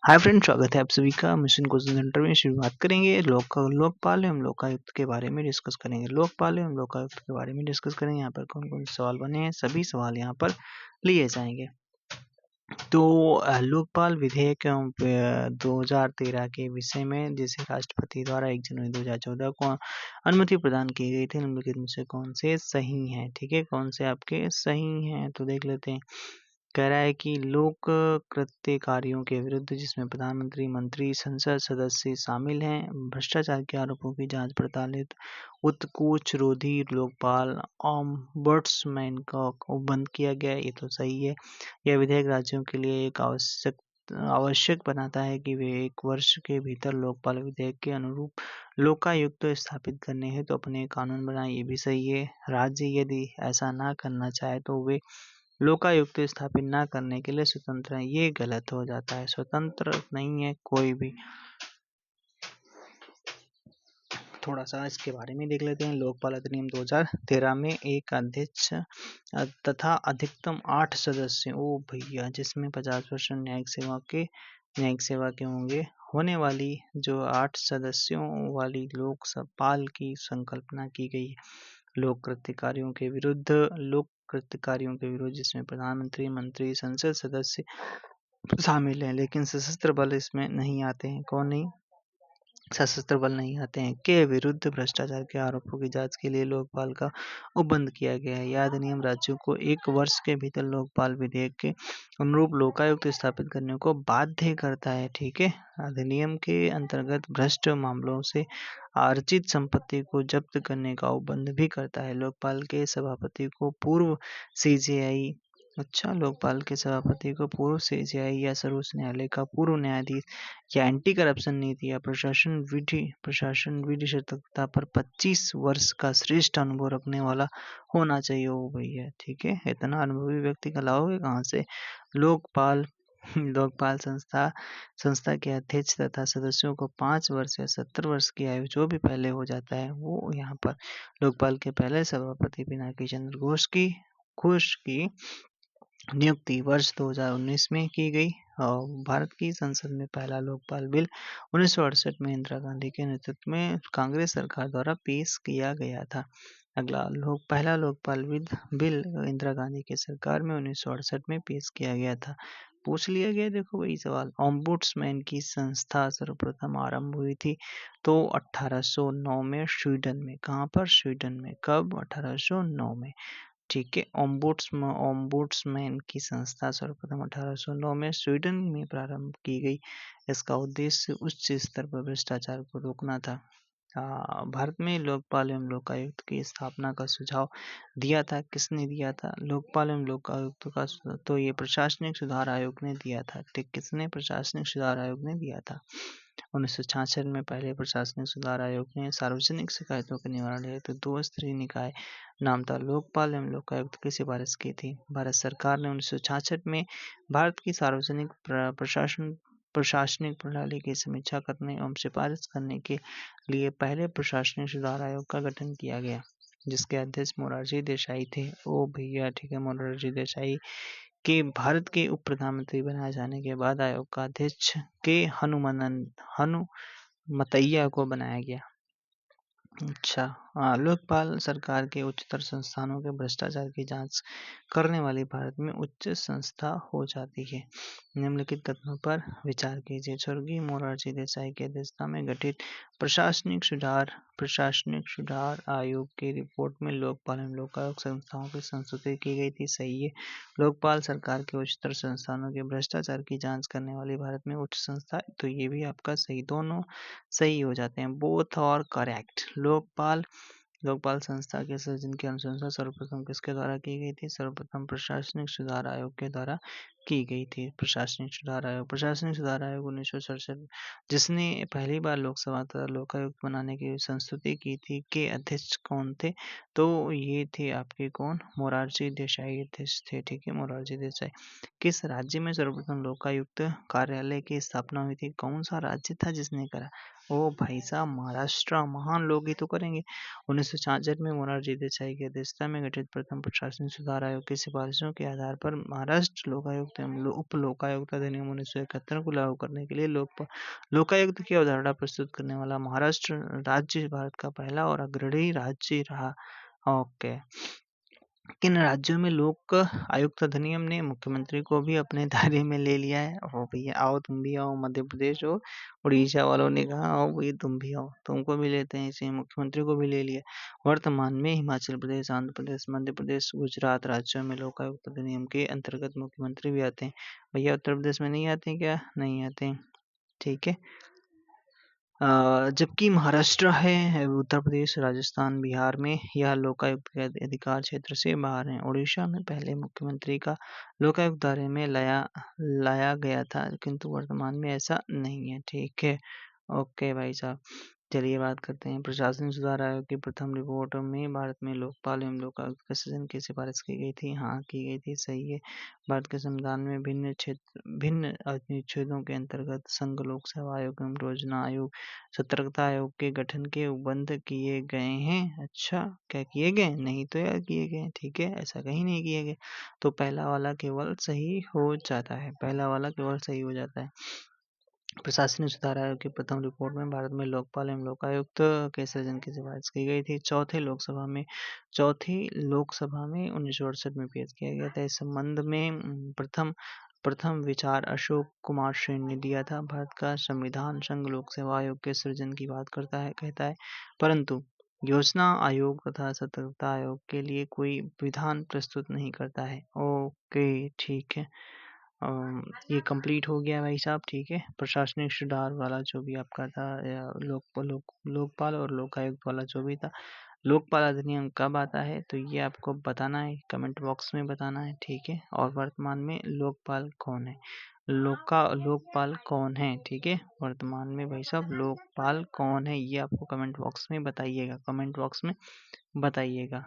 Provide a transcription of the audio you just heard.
Hi friend, स्वागत है आप सभी का मिशन क्वेश्चन सेंटर में। शुरुआत करेंगे लोकपाल एवं लोकायुक्त के बारे में डिस्कस करेंगे। लोकपाल एवं लोकायुक्त के बारे में डिस्कस करेंगे। यहाँ पर कौन कौन से सवाल बने हैं, सभी सवाल यहाँ पर लिए जाएंगे। तो लोकपाल विधेयक एवं 2013 के विषय में, जिसे राष्ट्रपति द्वारा 1 जनवरी 2014 को अनुमति प्रदान की गई थी, निम्नलिखित में से कौन से सही हैं? ठीक है, कौन से आपके सही हैं तो देख लेते हैं। कह रहा है कि लोक कृत्य कार्यों के विरुद्ध, जिसमें प्रधानमंत्री, मंत्री, संसद सदस्य शामिल हैं, भ्रष्टाचार के आरोपों की जांच पड़ताल हेतु उत्कोच रोधी लोकपाल ओम्बड्समैन का बंद किया गया। ये तो सही है। यह विधेयक राज्यों के लिए एक आवश्यक बनाता है कि वे 1 वर्ष के भीतर लोकपाल विधेयक के अनुरूप लोकायुक्त स्थापित करने हेतु अपने कानून बनाएं। ये भी सही है। राज्य यदि ऐसा ना करना चाहे तो वे लोकायुक्त स्थापित ना करने के लिए स्वतंत्र है। ये गलत हो जाता है, स्वतंत्र नहीं है कोई भी। थोड़ा सा इसके बारे में देख लेते हैं। लोकपाल अधिनियम 2013 में एक अध्यक्ष तथा अधिकतम 8 सदस्य ओ भैया, जिसमें 50% न्यायिक सेवा के होंगे, होने वाली जो 8 सदस्यों वाली लोकपाल की संकल्पना की गई है। लोक कृत्य कार्यों के विरुद्ध, जिसमें प्रधानमंत्री, मंत्री, संसद सदस्य शामिल हैं, लेकिन सशस्त्र बल इसमें नहीं आते हैं। कौन नहीं? सशस्त्र बल नहीं आते हैं। के विरुद्ध भ्रष्टाचार के आरोपों की जांच के लिए लोकपाल का उपबंध किया गया है। यह अधिनियम राज्यों को 1 वर्ष के भीतर लोकपाल विधेयक के अनुरूप लोकायुक्त स्थापित करने को बाध्य करता है। ठीक है। अधिनियम के अंतर्गत भ्रष्ट मामलों से अर्जित संपत्ति को जब्त करने का उपबंध भी करता है। लोकपाल के सभापति को पूर्व सीजेआई लोकपाल के सभापति को पूर्व सीजेआई या सर्वोच्च न्यायालय का पूर्व न्यायाधीश या एंटी करप्शन नीति या प्रशासन विधि सतर्कता पर 25 वर्ष का श्रेष्ठ अनुभव रखने वाला होना चाहिए। वो भैया, ठीक है। इतना अनुभवी व्यक्ति का लाओगे कहाँ से? लोकपाल लोकपाल संस्था के अध्यक्ष तथा सदस्यों को 5 वर्ष या 70 वर्ष की आयु जो भी पहले हो जाता है, वो यहाँ पर लोकपाल के पहले सभापति पिनाकी चंद्र घोष की नियुक्ति वर्ष 2019 में की गई। और भारत की संसद में पहला लोकपाल बिल 1968 में इंदिरा गांधी के नेतृत्व में कांग्रेस सरकार द्वारा पेश किया गया था। अगला पहला लोकपाल बिल इंदिरा गांधी की सरकार में 1968 में पेश किया गया था। पूछ लिया गया, देखो वही सवाल। ओम्बुड्समैन की संस्था सर्वप्रथम आरंभ हुई थी तो 1809 में स्वीडन में। कहाँ पर? स्वीडन में। कब? 1809 में। ठीक है। ओम्बुड्समैन की संस्था सर्वप्रथम 1809 में स्वीडन में प्रारंभ की गई। इसका उद्देश्य उच्च स्तर पर भ्रष्टाचार को रोकना था। भारत में लोकपाल एवं लोकायुक्त की स्थापना का सुझाव दिया था। किसने दिया था लोकपाल एवं लोकायुक्त का? तो ये प्रशासनिक सुधार आयोग ने दिया था। ठीक, किसने? प्रशासनिक सुधार आयोग ने दिया था। 1966 में पहले प्रशासनिक सुधार आयोग ने सार्वजनिक शिकायतों के निवारण हेतु 2 स्तरीय निकाय नाम था लोकपाल एवं लोकायुक्त की सिफारिश की थी। भारत सरकार ने 1966 में भारत की सार्वजनिक प्रशासनिक प्रणाली की समीक्षा करने एवं सिफारिश करने के लिए पहले प्रशासनिक सुधार आयोग का गठन किया गया, जिसके अध्यक्ष मोरारजी देसाई थे। ओ भैया, ठीक है। मोरारजी देसाई के भारत के उप प्रधानमंत्री बनाए जाने के बाद आयोग का अध्यक्ष के हनुमतैया को बनाया गया। अच्छा। लोकपाल सरकार के उच्चतर संस्थानों के भ्रष्टाचार की जांच करने वाली भारत में उच्च संस्था हो जाती है। निम्नलिखित कथनों पर विचार कीजिए। स्वर्गीय मोरारजी देसाई की अध्यक्षता में गठित प्रशासनिक सुधार आयोग की रिपोर्ट में लोकपाल एवं लोकायुक्त संस्थाओं की संस्तुति की गई थी। सही है। लोकपाल सरकार के उच्चतर संस्थानों के भ्रष्टाचार की जांच करने वाली भारत में उच्च संस्था, तो ये भी आपका सही, दोनों सही हो जाते हैं। बोथ और करेक्ट। लोकपाल संस्था के सृजन की अनुशंसा सर्वप्रथम किसके द्वारा की गई थी? सर्वप्रथम प्रशासनिक सुधार आयोग के द्वारा की गई थी। प्रशासनिक सुधार आयोग 1967, जिसने पहली बार लोकसभा तथा लोकायुक्त बनाने की संस्तुति की थी, के अध्यक्ष कौन थे? तो ये थे आपके कौन? मोरारजी देसाई अध्यक्ष थे। ठीक है, मोरारजी देसाई। किस राज्य में सर्वप्रथम लोकायुक्त कार्यालय की स्थापना हुई थी? कौन सा राज्य था जिसने करा? ओ भाई साहब, महाराष्ट्र। महान लोग ही तो करेंगे। 1966 में मोरारजी देसाई की अध्यक्षता में गठित प्रथम प्रशासनिक सुधार आयोग की सिफारिशों के आधार पर महाराष्ट्र लोकायुक्त एवं उप लोकायुक्त अधिनियम 1971 को लागू करने के लिए लोकायुक्त की अवधारणा प्रस्तुत करने वाला महाराष्ट्र राज्य भारत का पहला और अग्रणी राज्य रहा। ओके। किन राज्यों में लोक आयुक्त अधिनियम ने मुख्यमंत्री को भी अपने दायरे में ले लिया है? ओ भैया आओ, तुम भी आओ। मध्य प्रदेश हो, उड़ीसा वालों ने कहा आओ भैया तुम भी आओ, तुमको भी लेते हैं, इसे मुख्यमंत्री को भी ले लिया। वर्तमान में हिमाचल प्रदेश, आंध्र प्रदेश, मध्य प्रदेश, गुजरात राज्यों में लोकायुक्त अधिनियम के अंतर्गत मुख्यमंत्री भी आते हैं। भैया उत्तर प्रदेश में नहीं आते क्या? नहीं आते। ठीक है। जबकि महाराष्ट्र है, उत्तर प्रदेश, राजस्थान, बिहार में यह लोकायुक्त के अधिकार क्षेत्र से बाहर है। उड़ीसा में पहले मुख्यमंत्री का लोकायुक्त दायरे में लाया गया था, किंतु वर्तमान में ऐसा नहीं है। ठीक है। ओके भाई साहब, चलिए बात करते हैं। प्रशासनिक सुधार आयोग की प्रथम रिपोर्ट में भारत में लोकपाल एवं लोकायुक्त के सृजन की सिफारिश की गई थी। हाँ, की गई थी, सही है। भारत के संविधान में भिन्न अनुच्छेदों के अंतर्गत संघ लोक सेवा आयोग एवं योजना आयोग, सतर्कता आयोग के गठन के उपबंध किए गए हैं। अच्छा, क्या किए गए? नहीं तो यार किए गए। ठीक है, ऐसा कहीं नहीं किए गए। तो पहला वाला केवल सही हो जाता है, पहला वाला केवल सही हो जाता है। प्रशासनिक सुधार आयोग की प्रथम रिपोर्ट में भारत में लोकपाल एवं लोकायुक्त के सृजन की सिफारिश की गई थी। चौथी लोकसभा में 1968 में पेश किया गया था। इस संबंध में प्रथम विचार अशोक कुमार सेन ने दिया था। भारत का संविधान संघ लोक सेवा आयोग के सृजन की बात कहता है, परंतु योजना आयोग तथा सतर्कता आयोग के लिए कोई विधान प्रस्तुत नहीं करता है। ओके, ठीक है। ये कंप्लीट हो गया भाई साहब। ठीक है, प्रशासनिक सुधार वाला जो भी आपका था, या लोकपाल और लोकायुक्त वाला जो भी था, लोकपाल अधिनियम कब आता है तो ये आपको बताना है, कमेंट बॉक्स में बताना है। ठीक है, और वर्तमान में लोकपाल कौन है, लोकपाल कौन है? ठीक है, वर्तमान में भाई साहब लोकपाल कौन है, ये आपको कमेंट बॉक्स में बताइएगा, कमेंट बॉक्स में बताइएगा।